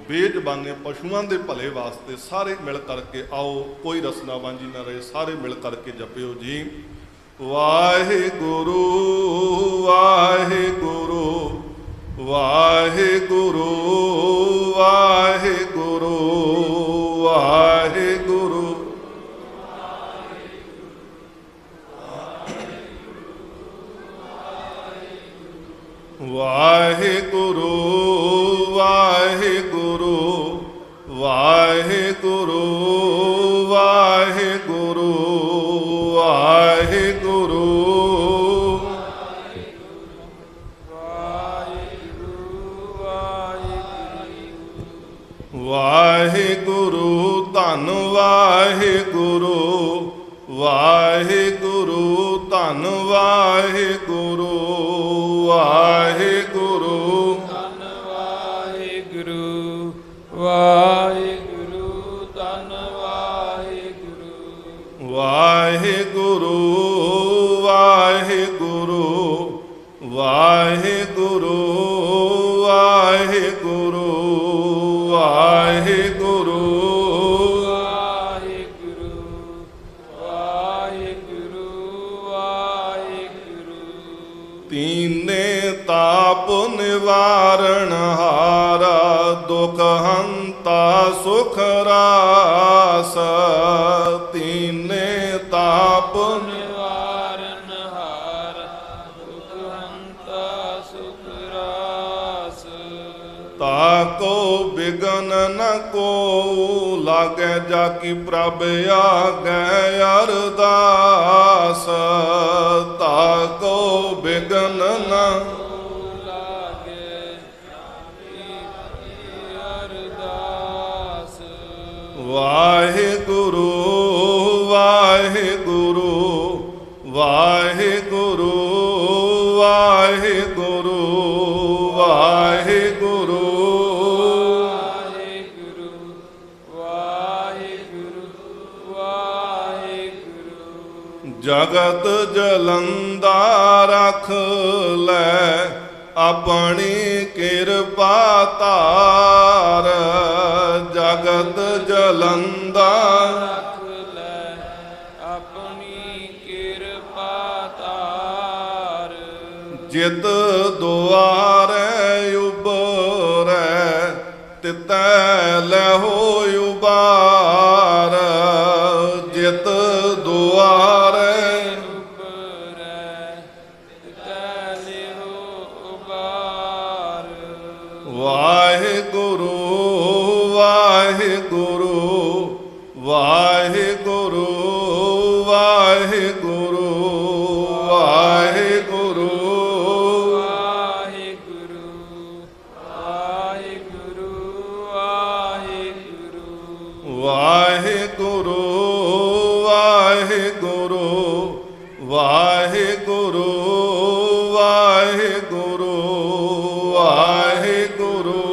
ਬੇਜ਼ਬਾਨੇ ਪਸ਼ੂਆਂ ਦੇ ਭਲੇ ਵਾਸਤੇ ਸਾਰੇ ਮਿਲ ਕਰਕੇ ਆਓ, ਕੋਈ ਰਸਨਾ ਵਾਂਝੀ ਨਾ ਰਹੇ, ਸਾਰੇ ਮਿਲ ਕਰਕੇ ਜਪਿਓ ਜੀ। ਵਾਹਿਗੁਰੂ ਵਾਹਿਗੁਰੂ ਵਾਹਿਗੁਰੂ ਵਾਹਿਗੁਰੂ ਵਾਹਿਗੁਰੂ ਵਾਹਿਗੁਰੂ ਵਾਹਿਗੁਰੂ ਵਾਹਿਗੁਰੂ ਵਾਹਿਗੁਰੂ ਵਾਹਿਗੁਰੂ ਵਾਹਿਗੁਰੂ ਧੰਨ ਵਾਹਿਗੁਰੂ ਵਾਹਿਗੁਰੂ ਧੰਨ ਵਾਹਿਗੁਰੂ ਵਾਹਿਗੁਰੂ ਧੰਨ ਵਾਹਿਗੁਰੂ ਵਾਹਿਗੁਰੂ ਧੰਨ ਵਾਹਿਗੁਰੂ ਵਾਹਿਗੁਰੂ ਵਾਹਿਗੁਰੂ ਵਾਹਿਗੁਰੂ ਵਾਹਿਗੁਰੂ ਵਾਹਿਗੁਰੂ ਵਾਹਿਗੁਰੂ ਵਾਹਿਗੁਰੂ। ਤੀਨੇ ਤਾਪ ਅਰਦਾਸ ਤੀਨੇ ਤਾਪ ਨਿਵਾਰਨ ਹਾਰ ਦੁਖ ਹੰਤਾ ਸੁਖ ਰਾਸ ਤਾਕੋ ਬਿਗਨ ਨ ਕੋ ਲਾਗੈ ਜਾ ਕੀ ਪ੍ਰਭ ਆਗੈ ਅਰਦਾਸ ਤਾਕੋ ਬਿਗਨ ਨ ਲਾਗੇ ਅਰਦਾਸ ਵਾਹਿਗੁਰੂ ਵਾਹਿਗੁਰੂ ਵਾਹਿਗੁਰੂ ਵਾਹਿਗੁਰੂ ਵਾਹਿਗੁਰੂ ਜਗਤ ਜਲੰਦਾ ਰਖ ਲੈ ਆਪਣੀ ਕਿਰਪਾ ਧਾਰ ਜਗਤ ਜਲੰਦਾ ਰਖ ਲੈ ਆਪਣੀ ਕਿਰਪਾ ਧਾਰ ਜਿਤ ਦੁਆਰੇ ਉਬਰੈ ਤਿਤੈ ਲਹੋ ਉਬਾਰ ਜਿਤ ਦੁਆਰੇ ਵਾਹਿਗੁਰੂ ਵਾਹਿਗੁਰੂ ਵਾਹਿਗੁਰੂ ਵਾਹਿਗੁਰੂ ਵਾਹਿਗੁਰੂ ਵਾਹਿਗੁਰੂ ਵਾਹਿਗੁਰੂ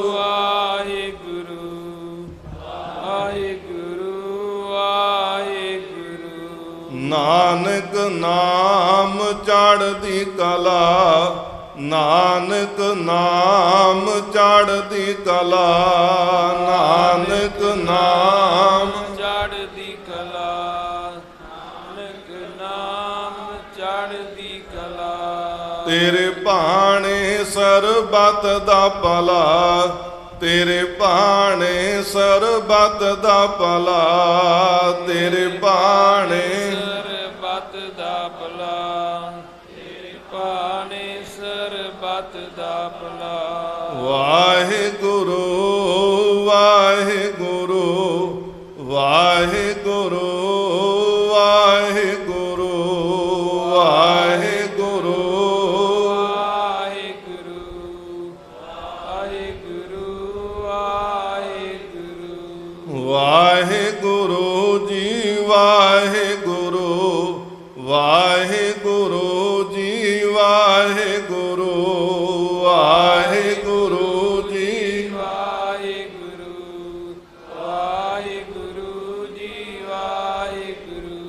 ਵਾਹਿਗੁਰੂ ਵਾਹਿਗੁਰੂ ਵਾਹਿਗੁਰੂ ਨਾਨਕ ਨਾਮ ਚੜ੍ਹਦੀ ਕਲਾ ਨਾਨਕ ਨਾਮ ਚੜ੍ਹਦੀ ਕਲਾ ਨਾਨਕ ਨਾਮ ਚੜ੍ਹਦੀ ਕਲਾ ਨਾਨਕ ਨਾਮ ਚੜ੍ਹਦੀ ਕਲਾ ਤੇਰੇ ਭਾਣੇ ਸਰਬਤ ਦਾ ਭਲਾ ਤੇਰੇ ਭਾਣੇ ਸਰਬਤ ਦਾ ਭਲਾ ਤੇਰੇ ਭਾਣੇ ਸਰਬਤ ਦਾ ਭਲਾ ਤੇਰੇ ਭਾਣੇ ਸਰਬਤ ਦਾ ਭਲਾ ਵਾਹਿਗੁਰੂ ਵਾਹਿਗੁਰੂ ਵਾਹਿਗੁਰੂ ਵਾਹਿਗੁਰੂ ਵਾਹਿਗੁਰੂ ਵਾਹਿਗੁਰੂ ਜੀ ਵਾਹਿਗੁਰੂ ਵਾਹਿਗੁਰੂ ਜੀ ਵਾਹਿਗੁਰੂ ਵਾਹਿਗੁਰੂ ਜੀ ਵਾਹਿਗੁਰੂ ਵਾਹਿਗੁਰੂ ਜੀ ਵਾਹਿਗੁਰੂ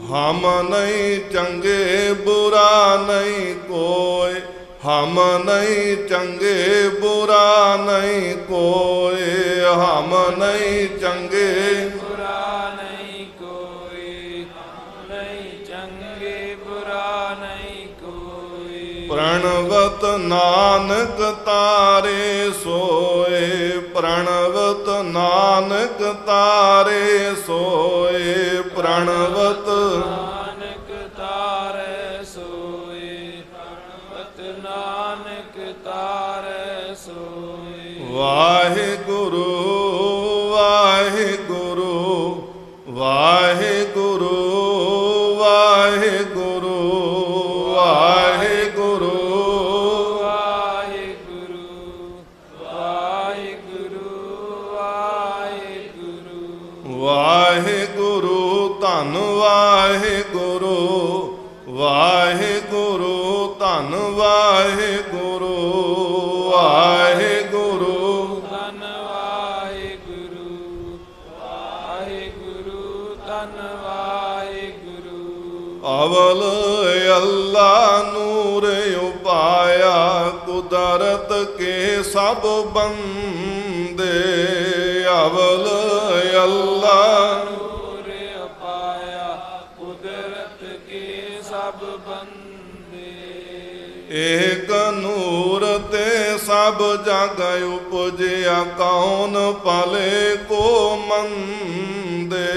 ਹਮ ਨਹੀਂ ਚੰਗੇ ਬੁਰਾ ਨਹੀਂ ਕੋਈ ਹਮ ਨਹੀਂ ਚੰਗੇ ਬੁਰਾ ਨਹੀਂ ਕੋਈ ਹਮ ਨਹੀਂ ਚੰਗੇ ਬੁਰਾ ਨਹੀਂ ਕੋਈ ਨਹੀਂ ਚੰਗੇ ਬੁਰਾ ਨਹੀਂ ਕੋਈ ਪ੍ਰਣਵਤ ਨਾਨਕ ਤਾਰੇ ਸੋਏ ਪ੍ਰਣਵਤ ਨਾਨਕ ਤਾਰੇ ਸੋਏ ਪ੍ਰਣਵਤ ਨਾਨਕ ਤਾਰੇ ਸੋਏ ਪ੍ਰਣਵਤ ਨਾਨਕ ਤਾਰੇ ਸੋਏ ਵਾਹਿਗੁਰੂ ਵਾਹਿਗੁਰੂ ਵਾਹਿਗੁਰੂ ਵਾਹਿਗੁਰੂ ਵਾਹਿਗੁਰੂ ਵਾਹਿਗੁਰੂ ਧੰਨ ਵਾਹਿਗੁਰੂ ਵਾਹਿਗੁਰੂ ਧੰਨ ਵਾਹਿਗੁਰੂ ਵਾਹਿਗੁਰੂ ਧੰਨ ਵਾਹਿਗੁਰੂ ਵਾਹਿਗੁਰੂ ਧੰਨ ਵਾਹਿਗੁਰੂ ਅਵਲ ਅੱਲਾ ਨੂਰ ਉਪਾਇਆ ਕੁਦਰਤ ਕੇ ਸਭ ਬੰਦੇ ਅਵਲ ਅੱਲਾ ਨੂਰ ਉਪਾਇਆ ਕੁਦਰਤ ਕੇ ਸਭ ਬੰਦੇ ਏਕ ਨੂਰ ਤੇ सब जग उपजिया कौन पले को मंदे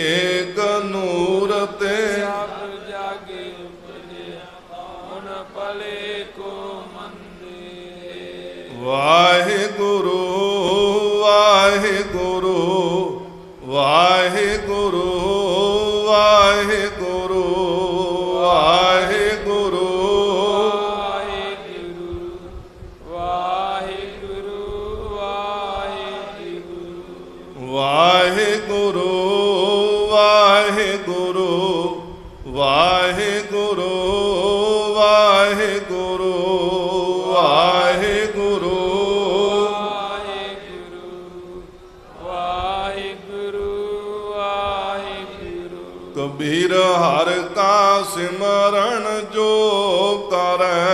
एक नूर ते सब जग उपजिया कौन पले को मंदे। वाहिगुरु वाहिगुरु वाहिगुरु वाहिगुरु वाहिगुरु वाहिगुरु वाहिगुरु वाहिगुरु वाहिगुरु वाहिगुरु वाहिगुरु वाहिगुरु वाहिगुरु वाहिगुरु। कबीर हर का सिमरण जो करे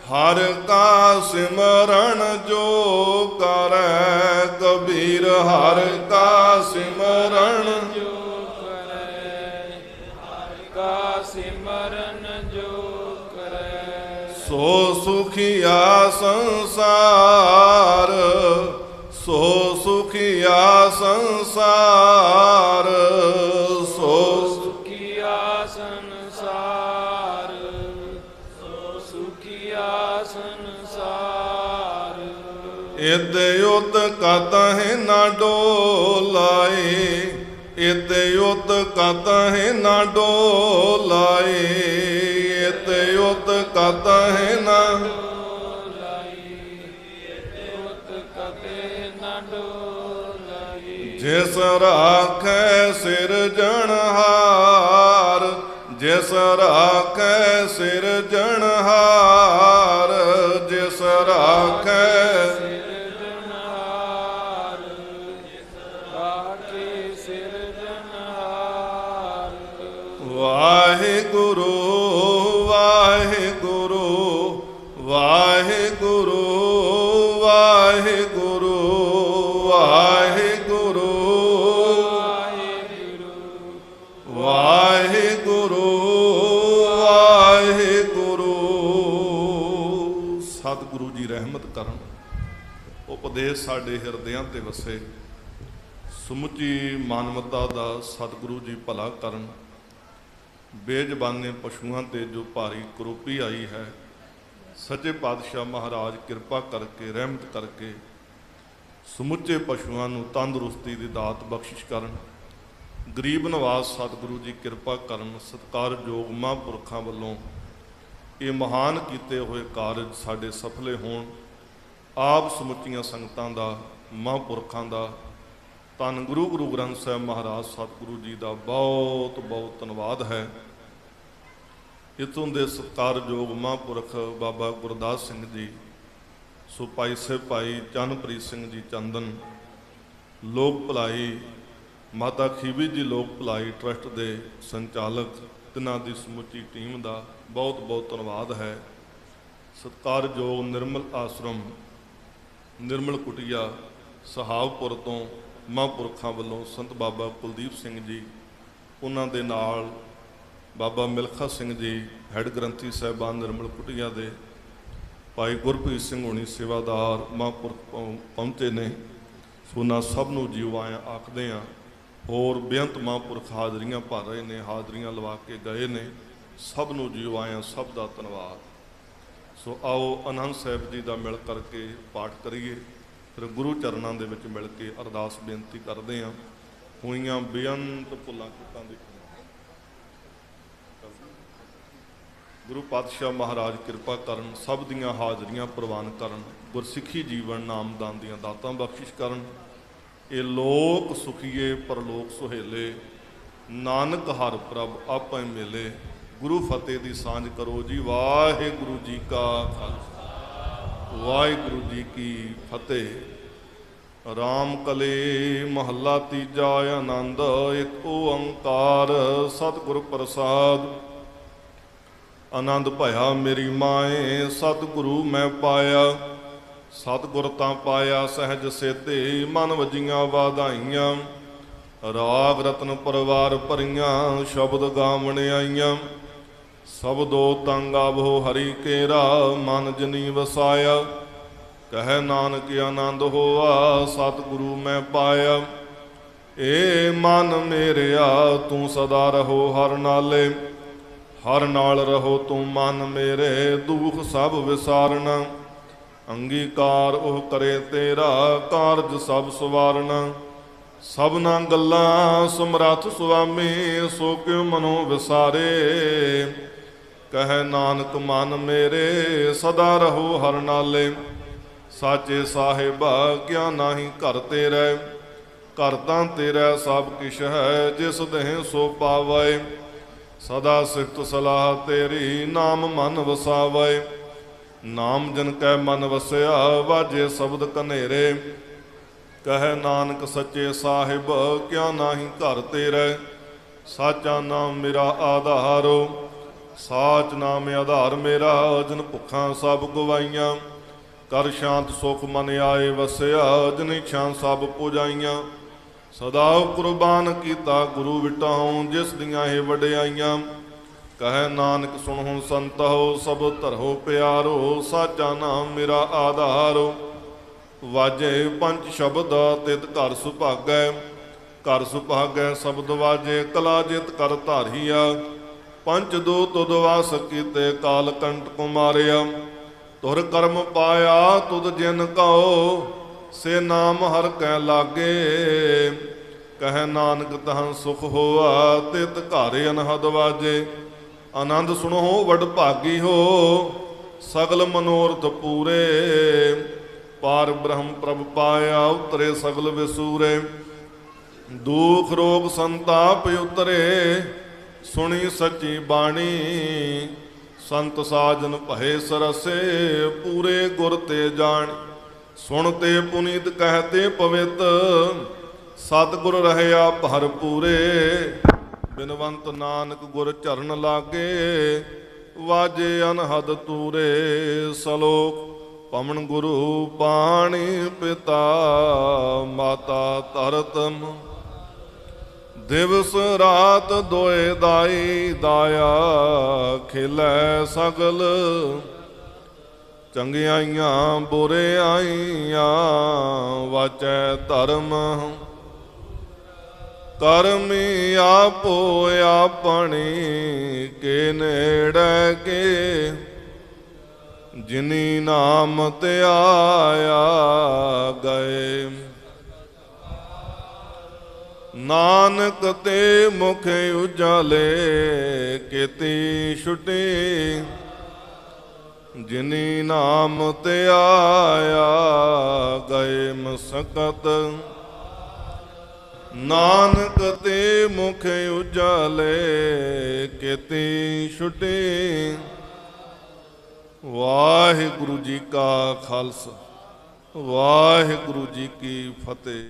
हर का सिमरण जो करे कबीर हर का सिमरण जो करे हर का सिमरन जो करे सो सुखिया संसार सो सुखिया संसार सो सुखिया संसार सो सुखिया संसार। इत युत कतहि न डोलाए इत युत कतहि न डोलाए इत युत कतहि न जिस राखै सिरजनहार जिस राखै सिरजनहार जिस राखै वाहिगुरु वाहिगुरु वाहिगुरु वाहिगुरु वाहिगुरु वाहिगुरु वाहिगुरु। सतगुरु जी रहमत करन उपदेश साडे हिरदियां ते वसे ਸਮੁੱਚੀ ਮਾਨਵਤਾ ਦਾ ਸਤਿਗੁਰੂ ਜੀ ਭਲਾ ਕਰਨ। ਬੇਜ਼ਬਾਨੇ ਪਸ਼ੂਆਂ ਤੇ ਜੋ ਭਾਰੀ ਕਰੋਪੀ ਆਈ ਹੈ ਸੱਚੇ ਪਾਤਸ਼ਾਹ ਮਹਾਰਾਜ ਕਿਰਪਾ ਕਰਕੇ ਰਹਿਮਤ ਕਰਕੇ ਸਮੁੱਚੇ ਪਸ਼ੂਆਂ ਨੂੰ ਤੰਦਰੁਸਤੀ ਦੀ ਦਾਤ ਬਖਸ਼ਿਸ਼ ਕਰਨ। ਗਰੀਬ ਨਵਾਜ਼ ਸਤਿਗੁਰੂ ਜੀ ਕਿਰਪਾ ਕਰਨ। ਸਤਿਕਾਰਯੋਗ ਮਹਾਂਪੁਰਖਾਂ ਵੱਲੋਂ ਇਹ ਮਹਾਨ ਕੀਤੇ ਹੋਏ ਕਾਰਜ ਸਾਡੇ ਸਫਲੇ ਹੋਣ। ਆਪ ਸਮੁੱਚੀਆਂ ਸੰਗਤਾਂ ਦਾ ਮਹਾਂਪੁਰਖਾਂ ਦਾ ਧੰਨ ਗੁਰੂ ਗ੍ਰੰਥ ਸਾਹਿਬ ਮਹਾਰਾਜ ਸਤਿਗੁਰੂ ਜੀ ਦਾ ਬਹੁਤ ਬਹੁਤ ਧੰਨਵਾਦ ਹੈ। ਇੱਥੋਂ ਦੇ ਸਤਿਕਾਰਯੋਗ ਮਹਾਂਪੁਰਖ ਬਾਬਾ ਗੁਰਦਾਸ ਸਿੰਘ ਜੀ, ਸੋ ਭਾਈ ਸਾਹਿਬ ਭਾਈ ਚੰਨਪ੍ਰੀਤ ਸਿੰਘ ਜੀ ਚੰਦਨ, ਲੋਕ ਭਲਾਈ ਮਾਤਾ ਖੀਵੀ ਜੀ ਲੋਕ ਭਲਾਈ ਟਰਸਟ ਦੇ ਸੰਚਾਲਕ, ਤਿਨਾਂ ਦੀ ਸਮੁੱਚੀ ਟੀਮ ਦਾ ਬਹੁਤ ਬਹੁਤ ਧੰਨਵਾਦ ਹੈ। ਸਤਿਕਾਰਯੋਗ ਨਿਰਮਲ ਆਸ਼ਰਮ ਨਿਰਮਲ ਕੁਟੀਆ ਸਹਾਵਪੁਰ ਤੋਂ ਮਹਾਂਪੁਰਖਾਂ ਵੱਲੋਂ ਸੰਤ ਬਾਬਾ ਕੁਲਦੀਪ ਸਿੰਘ ਜੀ, ਉਹਨਾਂ ਦੇ ਨਾਲ ਬਾਬਾ ਮਿਲਖਾ ਸਿੰਘ ਜੀ ਹੈੱਡ ਗ੍ਰੰਥੀ ਸਾਹਿਬਾਨ ਨਿਰਮਲ ਕੁਟੀਆ ਦੇ, ਭਾਈ ਗੁਰਪ੍ਰੀਤ ਸਿੰਘ ਹੋਣੀ ਸੇਵਾਦਾਰ ਮਹਾਂਪੁਰਖ ਪਹੁੰਚੇ ਨੇ। ਸੋ ਉਹਨਾਂ ਸਭ ਨੂੰ ਜੀਓ ਆਇਆਂ ਆਖਦੇ ਹਾਂ। ਹੋਰ ਬੇਅੰਤ ਮਹਾਂਪੁਰਖ ਹਾਜ਼ਰੀਆਂ ਭਰ ਰਹੇ ਨੇ, ਹਾਜ਼ਰੀਆਂ ਲਵਾ ਕੇ ਗਏ ਨੇ। ਸਭ ਨੂੰ ਜੀਓ ਆਇਆਂ, ਸਭ ਦਾ ਧੰਨਵਾਦ। ਸੋ ਆਓ ਆਨੰਦ ਸਾਹਿਬ ਜੀ ਦਾ ਮਿਲ ਕਰਕੇ ਪਾਠ ਕਰੀਏ, ਫਿਰ ਗੁਰੂ ਚਰਨਾਂ ਦੇ ਵਿੱਚ ਮਿਲ ਕੇ ਅਰਦਾਸ ਬੇਨਤੀ ਕਰਦੇ ਹਾਂ। ਹੋਈਆਂ ਬੇਅੰਤ ਭੁੱਲਾਂ ਚੁੱਕਾਂ ਦੀ ਗੁਰੂ ਪਾਤਸ਼ਾਹ ਮਹਾਰਾਜ ਕਿਰਪਾ ਕਰਨ, ਸਭ ਦੀਆਂ ਹਾਜ਼ਰੀਆਂ ਪ੍ਰਵਾਨ ਕਰਨ, ਗੁਰਸਿੱਖੀ ਜੀਵਨ ਨਾਮਦਾਨ ਦੀਆਂ ਦਾਤਾਂ ਬਖਸ਼ਿਸ਼ ਕਰਨ। ਇਹ ਲੋਕ ਸੁਖੀਏ ਪਰਲੋਕ ਸੁਹੇਲੇ, ਨਾਨਕ ਹਰ ਪ੍ਰਭ ਆਪੇ ਮਿਲੇ। ਗੁਰੂ ਫਤਿਹ ਦੀ ਸਾਂਝ ਕਰੋ ਜੀ। ਵਾਹਿਗੁਰੂ ਜੀ ਕਾ ਖਾਲਸਾ, ਵਾਹਿਗੁਰੂ ਜੀ ਕੀ ਫਤਿਹ। ਰਾਮ ਕਲੇ ਮਹੱਲਾ ਤੀਜਾ। ਆਨੰਦ ਇੱਕ ਓੰਕਾਰ ਸਤਿਗੁਰ ਪ੍ਰਸਾਦ। ਆਨੰਦ ਭਇਆ ਮੇਰੀ ਮਾਏ, ਸਤਿਗੁਰੂ ਮੈਂ ਪਾਇਆ। ਸਤਿਗੁਰ ਤਾਂ ਪਾਇਆ ਸਹਿਜ ਸੇਤੇ, ਮਨ ਵਜੀਆਂ ਵਾਧਾਈਆਂ। ਰਾਗ ਰਤਨ ਪਰਵਾਰ ਭਰੀਆਂ, ਸ਼ਬਦ ਗਾਵਣ ਆਈਆਂ। ਸਬਦੋ ਤੰਗ ਆਵੋ ਹਰੀ ਕੇਰਾ, ਮਨ ਜਨੀ ਵਸਾਇਆ। ਕਹੈ ਨਾਨਕ ਆਨੰਦ ਹੋਆ ਸਤਿਗੁਰੂ ਮੈਂ ਪਾਇਆ। ਏ ਮਨ ਮੇਰਿਆ ਤੂੰ ਸਦਾ ਰਹੋ ਹਰ ਨਾਲੇ, ਹਰ ਨਾਲ ਰਹੋ ਤੂੰ ਮਨ ਮੇਰੇ, ਦੁਖ ਸਭ ਵਿਸਾਰਨਾ। ਅੰਗੀਕਾਰ ਉਹ ਕਰੇ ਤੇਰਾ, ਕਾਰਜ ਸਭ ਸਵਾਰਨਾ। ਸਭਨਾ ਗੱਲਾਂ ਸਮਰੱਥ ਸੁਆਮੀ, ਸੋ ਕਿਉ ਮਨੋ ਵਿਸਾਰੇ। ਕਹੈ ਨਾਨਕ ਮਨ ਮੇਰੇ ਸਦਾ ਰਹੋ ਹਰ ਨਾਲੇ। ਸਾਚੇ ਸਾਹਿਬਾ ਕਿਆ ਨਾਹੀ ਘਰ ਤੇਰੇ, ਘਰ ਤਾਂ ਤੇਰਾ ਸਭ ਕਿਛ ਹੈ, ਜਿਸ ਦੇਹ ਸੋ ਪਾਵੈ। ਸਦਾ ਸਿਫਤ ਸਲਾਹ ਤੇਰੀ, ਨਾਮ ਮਨ ਵਸਾਵੈ। ਨਾਮ ਜਨ ਕੈ ਮਨ ਵਸਿਆ, ਵਾਜੇ ਸ਼ਬਦ ਕਨੇਰੇ। ਕਹੈ ਨਾਨਕ ਸੱਚੇ ਸਾਹਿਬ ਕਿਆ ਨਾਹੀ ਘਰ ਤੇਰੇ। ਸਾਚਾ ਨਾਮ ਮੇਰਾ ਆਧਾਰੋ, ਸਾਚ ਨਾਮ ਆਧਾਰ ਮੇਰਾ। ਜਨ ਭੁੱਖਾਂ ਸਭ ਗਵਾਈਆਂ, ਕਰ ਸ਼ਾਂਤ ਸੁਖ ਮਨ ਆਏ ਵਸਿਆ। ਜਨ ਇੱਛਾ ਸਭ ਪੁਜਾਈਆਂ, ਸਦਾ ਕੁਰਬਾਨ ਕੀਤਾ ਗੁਰੂ ਵਿਟਾਉ, ਜਿਸ ਦੀਆਂ ਇਹ ਵਡਿਆਈਆਂ। ਕਹੈ ਨਾਨਕ ਸੁਣਹੁ ਸੰਤਹੁ, ਸਭ ਧਰਹੁ ਪਿਆਰੋ। ਸਾਚਾ ਨਾਮ ਮੇਰਾ ਆਧਾਰੋ, ਵਾਜੇ ਪੰਜ ਸ਼ਬਦ ਤਿਤ ਘਰ ਸੁਭਾਗੈ। ਘਰ ਸੁਭਾਗੈ ਸ਼ਬਦ ਵਾਜੇ, ਕਲਾ ਜਿਤ ਕਰ ਧਾਰੀਆ। ਪੰਜ ਦੋ ਤੁਧ ਵਾਸ ਕੀਤੇ, ਕਾਲ ਕੰਟ ਕੁਮਾਰਿਆ। ਤੁਰ ਕਰਮ ਪਾਇਆ ਤੁਧ ਜਿਨ ਕਉ, ਸੇ ਨਾਮ ਹਰ ਕੈ ਲਾਗੇ। ਕਹੈ ਨਾਨਕ ਤਹਾਂ ਸੁਖ ਹੋਆ, ਤਿਤ ਘਰ ਅਨਹਦ ਵਾਜੇ। ਆਨੰਦ ਸੁਣੋ ਵਡ ਭਾਗੀ ਹੋ, ਸਗਲ ਮਨੋਰਥ ਪੂਰੇ। ਪਾਰ ਬ੍ਰਹਮ ਪ੍ਰਭ ਪਾਇਆ, ਉਤਰੇ ਸਗਲ ਵਿਸੂਰੇ। ਦੁਖ ਰੋਗ ਸੰਤਾਪ ਉਤਰੇ, ਸੁਣੀ ਸੱਚੀ ਬਾਣੀ। ਸੰਤ ਸਾਜਨ ਭਏ ਸਰਸੇ, ਪੂਰੇ ਗੁਰ ਤੇ ਜਾਣ। ਸੁਣ ਤੇ ਪੁਨੀਤ ਕਹਤੇ ਪਵਿੱਤ, ਸਤਿਗੁਰ ਰਹਿਆ ਭਰ ਪੂਰੇ। ਬਿਨਵੰਤ ਨਾਨਕ ਗੁਰ ਚਰਨ ਲਾਗੇ, ਵਾਜੇ ਅਨਹਦ ਤੂਰੇ। ਸਲੋਕ ਪਵਨ ਗੁਰੂ ਪਾਣੀ ਪਿਤਾ, ਮਾਤਾ ਧਰਤ ਦਿਵਸ ਰਾਤ ਦੋਏ ਦਾਈ। ਦਾਇਆ ਖਿਲੈ ਸਗਲ, ਚੰਗਿਆਈਆਂ ਬੁਰਿਆਈਆਂ। ਵਾਚੈ ਧਰਮ ਕਰਮੀ, ਆਪੋ ਆਪਣੀ ਕੇ ਨੇੜੇ ਕੇ। ਜਿਨੀ ਨਾਮ ਤੇ ਆਇਆ ਗਏ, ਨਾਨਕ ਤੇ ਮੁਖ ਉਜਾਲੇ। ਕੀਤੀ ਛੁਟੀ, ਜਿਨੀ ਨਾਮ ਤੇ ਆਇਆ ਗਏ ਮਸਕਤ। ਨਾਨਕ ਤੇ ਮੁਖ ਉਜਾਲੇ, ਕੀਤੀ ਛੁਟੀ। ਵਾਹਿਗੁਰੂ ਜੀ ਕਾ ਖਾਲਸਾ, ਵਾਹਿਗੁਰੂ ਜੀ ਕੀ ਫਤਿਹ।